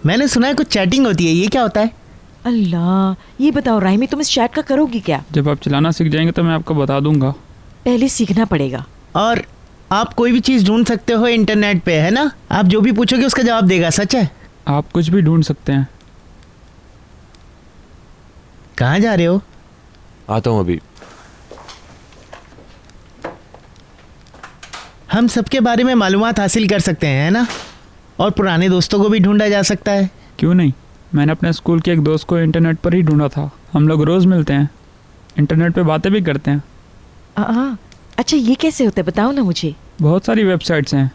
मैंने सुना है कुछ चैटिंग होती है, ये क्या होता है? अल्लाह, ये बताओ राइमी, तुम इस चैट का करोगी क्या? जब आप चलाना सीख जाएंगे तो मैं आपको बता दूंगा। पहले सीखना पड़ेगा। और आप कोई भी चीज़ ढूंढ सकते हो इंटरनेट पे, है ना? आप जो भी पूछोगे उसका जवाब देगा, सच है? आप कुछ भी ढूंढ सकते हैं। कहाँ जा रहे हो? आता हूँ अभी। हम सबके बारे में मालूमात हासिल कर सकते हैं, है ना? और पुराने दोस्तों को भी ढूंढा जा सकता है। क्यों नहीं, मैंने अपने स्कूल के एक दोस्त को इंटरनेट पर ही ढूंढा था। हम लोग रोज़ मिलते हैं, इंटरनेट पे बातें भी करते हैं। हाँ, अच्छा ये कैसे होता है, बताओ ना मुझे। बहुत सारी वेबसाइट्स हैं,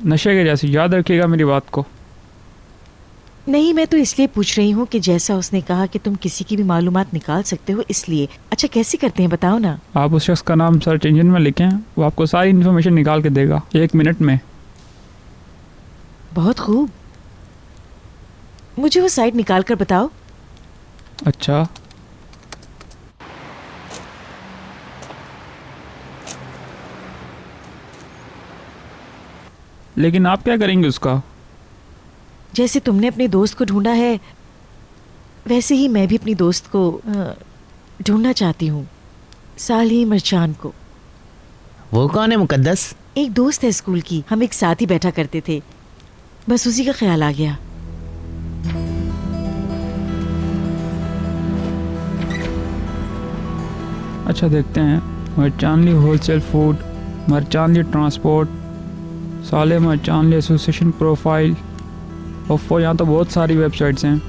नशे के जैसी, याद रखिएगा मेरी बात को। नहीं, मैं तो इसलिए पूछ रही हूँ कि जैसा उसने कहा कि तुम किसी की भी मालूमात निकाल सकते हो, इसलिए। अच्छा कैसे करते हैं, बताओ ना। आप उस शख्स का नाम सर्च इंजन में लिखें, वो आपको सारी इन्फॉर्मेशन निकाल के देगा 1 मिनट में। बहुत खूब, मुझे वो साइट निकाल कर बताओ। अच्छा, लेकिन आप क्या करेंगे उसका? जैसे तुमने अपने दोस्त को ढूंढा है, वैसे ही मैं भी अपनी दोस्त को ढूंढना चाहती हूँ, साली मरचान को। वो कौन है मुकद्दस? एक दोस्त है स्कूल की, हम एक साथ ही बैठा करते थे, बस उसी का ख्याल आ गया। अच्छा देखते हैं, मरचानली होलसेल फूड, मरचानली ट्रांसपोर्ट, साले मरचानली एसोसिएशन प्रोफाइल। ओफो, यहाँ तो बहुत सारी वेबसाइट्स हैं।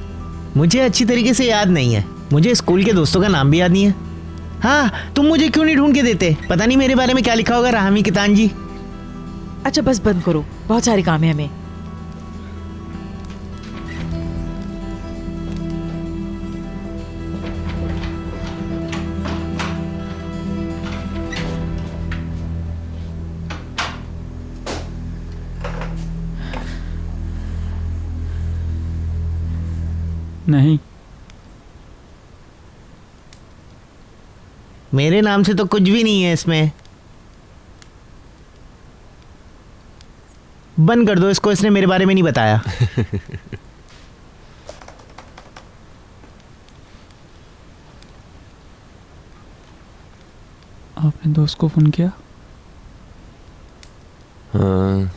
मुझे अच्छी तरीके से याद नहीं है, मुझे स्कूल के दोस्तों का नाम भी याद नहीं है। हाँ, तुम मुझे क्यों नहीं ढूंढ के देते? पता नहीं मेरे बारे में क्या लिखा होगा राहमी कितान जी। अच्छा बस बंद करो, बहुत सारे काम है हमें। नहीं, मेरे नाम से तो कुछ भी नहीं है इसमें। बंद कर दो इसको, इसने मेरे बारे में नहीं बताया। आपने दोस्त को फ़ोन किया? हाँ,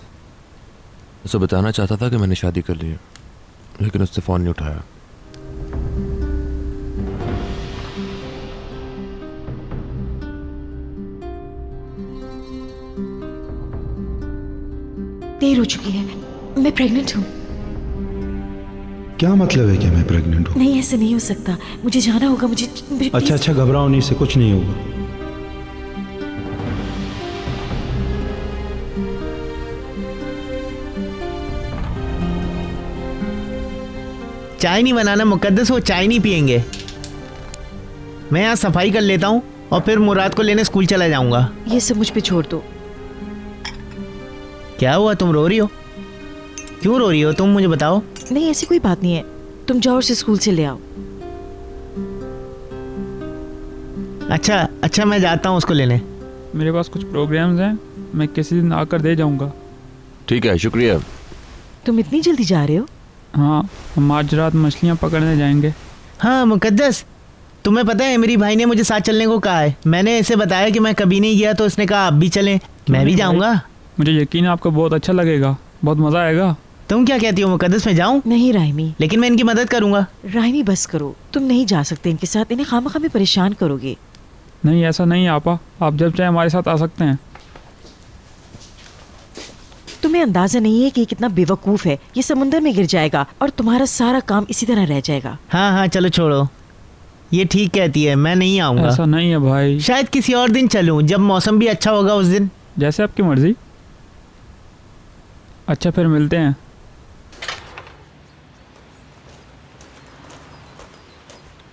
उसे बताना चाहता था कि मैंने शादी कर ली है, लेकिन उसने फ़ोन नहीं उठाया। देर हो चुकी है, मैं प्रेग्नेंट हूँ। क्या मतलब है कि मैं प्रेग्नेंट हूँ? नहीं, ऐसे नहीं हो सकता, मुझे जाना होगा, मुझे अच्छा अच्छा, घबराओ नहीं, से कुछ नहीं होगा। चाय नहीं बनाना मुकद्दस, वो चाय नहीं पियेंगे। मैं यहाँ सफाई कर लेता हूँ और फिर मुराद को लेने स्कूल चला जाऊंगा। ये सब मुझ पे छोड़ दो। क्या हुआ, तुम रो रही हो? क्यों रो रही हो तुम, मुझे बताओ। नहीं ऐसी कोई बात नहीं है, तुम जाओ उसे स्कूल से ले आओ। अच्छा अच्छा, मैं जाता हूँ उसको लेने। मेरे पास कुछ प्रोग्राम्स हैं, मैं किसी दिन आकर दे जाऊंगा। ठीक है, शुक्रिया। तुम इतनी जल्दी जा रहे हो? हाँ, हम आज रात मछलियाँ पकड़ने जाएंगे। हाँ मुकद्दस, तुम्हें पता है मेरी भाई ने मुझे साथ चलने को कहा है। मैंने इसे बताया कि मैं कभी नहीं गया, तो उसने कहा आप भी चलें। मैं भी जाऊंगा। मुझे यकीन है आपको बहुत अच्छा लगेगा, बहुत मज़ा आएगा। तुम क्या कहती हो मुकद्दस, मैं जाऊं? नहीं राइमी। लेकिन मैं इनकी मदद करूंगा। राइमी बस करो, तुम नहीं जा सकते इनके साथ, इन्हें खामखा में परेशान करोगे। नहीं ऐसा नहीं आपा, आप जब चाहे हमारे साथ आ सकते हैं। तुम्हें अंदाजा नहीं है कि ये कितना बेवकूफ है, ये समुंदर में गिर जाएगा और तुम्हारा सारा काम इसी तरह रह जाएगा। हाँ हाँ चलो छोड़ो, ये ठीक कहती है, मैं नहीं आऊंगा। ऐसा नहीं है भाई, शायद किसी और दिन चलूं, जब मौसम भी अच्छा होगा उस दिन। जैसे आपकी मर्जी। अच्छा फिर मिलते हैं।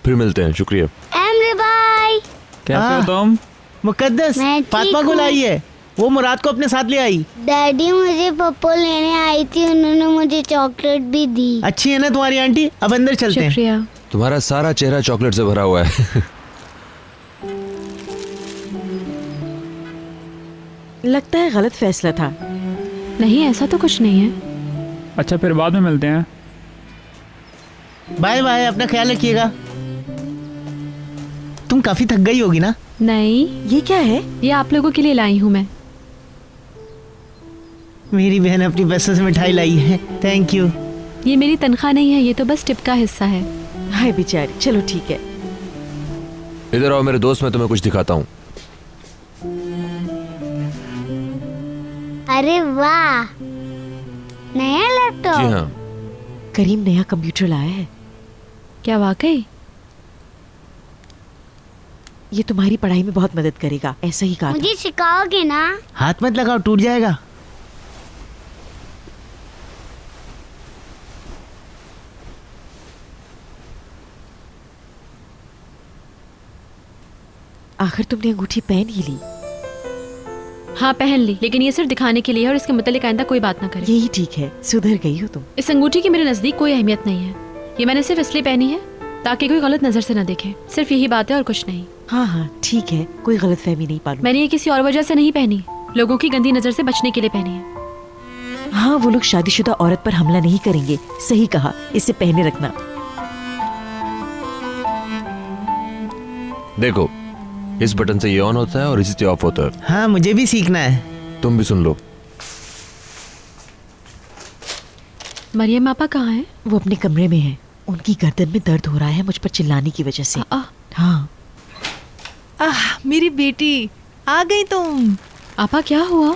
फिर मिलते हैं, शुक्रिया। एमरे भाई, कैसे हो तुम? मुकद्दस, मैं ठीक फातिमा को हूँ। लाई है, वो मुराद को अपने साथ ले आई। डैडी मुझे पप्पो लेने आई थी, उन्होंने मुझे चॉकलेट भी दी। अच्छी है ना तुम्हारी आंटी? अब अंदर चलते हैं। तुम्हारा सारा चेहरा चॉकलेट से भरा हुआ है। लगता है गलत फैसला था। नहीं, ऐसा तो कुछ नहीं है। अच्छा फिर बाद में मिलते हैं। बाय बाय, अपना ख्याल रखिएगा। तुम काफी थक गई होगी ना? नहीं, ये क्या है? ये आप लोगों के लिए लाई हूँ मैं। मेरी बहन अपनी बसों से मिठाई लाई है। Thank you. ये मेरी तनख्वाह नहीं है, ये तो बस टिप का हिस्सा है। हाय बेचारी, चलो ठीक है। इधर आओ मेरे दोस्त, मैं तुम्हें कुछ दिखाता हूँ। अरे वाह, नया जी लैपटॉप। हाँ, करीम नया कंप्यूटर लाया है। क्या वाकई? ये तुम्हारी पढ़ाई में बहुत मदद करेगा, ऐसा ही कहा था। मुझे सिखाओगे ना? हाथ मत लगाओ, टूट जाएगा। आखिर तुमने अंगूठी पहन ही ली। हाँ पहन ली, लेकिन ये सिर्फ दिखाने के लिए है और इसके मुतालिक आइंदा कोई बात ना करे। यही ठीक है, सुधर गई हो तुम। इस अंगूठी की मेरे नजदीक कोई अहमियत नहीं है। ये मैंने सिर्फ इसलिए पहनी है ताकि कोई गलत नजर से न देखे। सिर्फ यही बात है और कुछ नहीं। हाँ हाँ ठीक है, कोई गलत फहमी नहीं पालू। मैंने ये किसी और वजह से नहीं पहनी, लोगों की गंदी नजर से बचने के लिए पहनी है। हाँ, वो लोग शादीशुदा औरत पर हमला नहीं करेंगे। सही कहा, इसे पहने रखना। देखो इस बटन से ये ऑन होता है और इसी से ऑफ होता है। हाँ, मुझे भी सीखना है। तुम भी सुन लो। मरियम आपा कहाँ है? वो अपने कमरे में है। उनकी गर्दन में दर्द हो रहा है मुझ पर चिल्लाने की वजह से। हाँ। मेरी बेटी आ गई तुम। आपा क्या हुआ?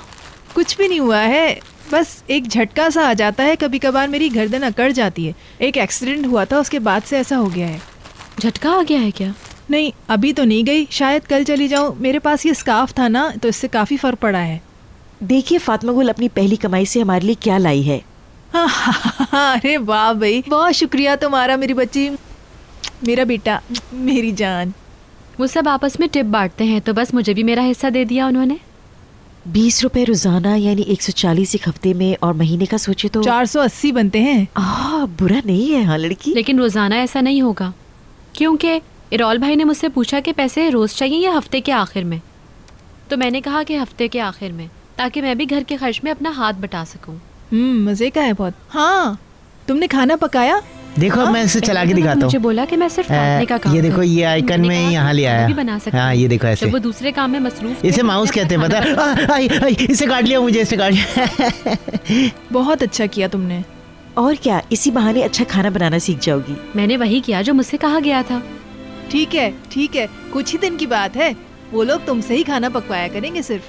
कुछ भी नहीं हुआ है, बस एक झटका सा आ जाता है, कभी कभार मेरी गर्दन अकड़ जाती है। एक एक्सीडेंट हुआ था, उसके बाद से ऐसा हो गया है। झटका आ गया है क्या? नहीं, अभी तो नहीं गई, शायद कल चली जाऊं। मेरे पास ये स्कार्फ था ना, तो इससे काफी फर्क पड़ा है। देखिए फातिमा गुल अपनी पहली कमाई से हमारे लिए क्या लाई है। अरे वाह भाई, बहुत शुक्रिया तुम्हारा मेरी बच्ची, मेरा बेटा, मेरी जान। वो सब आपस में टिप बांटते हैं, तो बस मुझे भी मेरा हिस्सा दे दिया उन्होंने। 20 रुपए रोजाना यानी 140 एक हफ्ते में, और महीने का सोचे तो 480 बनते हैं। बुरा नहीं है। हाँ लड़की। लेकिन रोजाना ऐसा नहीं होगा, क्योंकि इरौल भाई ने मुझसे पूछा कि पैसे रोज चाहिए या हफ्ते के आखिर में। तो मैंने कहा कि हफ्ते के आखिर में, ताकि मैं भी घर के खर्च में अपना हाथ बटा सकूं। मजे का है बहुत। हाँ, तुमने खाना पकाया? देखो मैं इसे चला के दिखाता मुझे हूँ। बोला कि मैं सिर्फ काटने का काम ये देखो, करूं। ये आइकन मैंने में कहा यहाँ ले कि आया। भी बना सकती हाँ, हूं। ये देखो ऐसे। जब वो दूसरे काम में मसरूफ थे, इसे तो माउस मैं कहते हैं, अपना पता खाना है? इसे काट लिया मुझे, इसे काट लिया। बहुत अच्छा किया तुमने। और क्या, इसी बहाने अच्छा खाना बनाना सीख जाओगी। मैंने वही किया जो मुझसे कहा गया था। ठीक है ठीक है, कुछ ही दिन की बात है, वो लोग तुमसे ही खाना पकवाया करेंगे सिर्फ।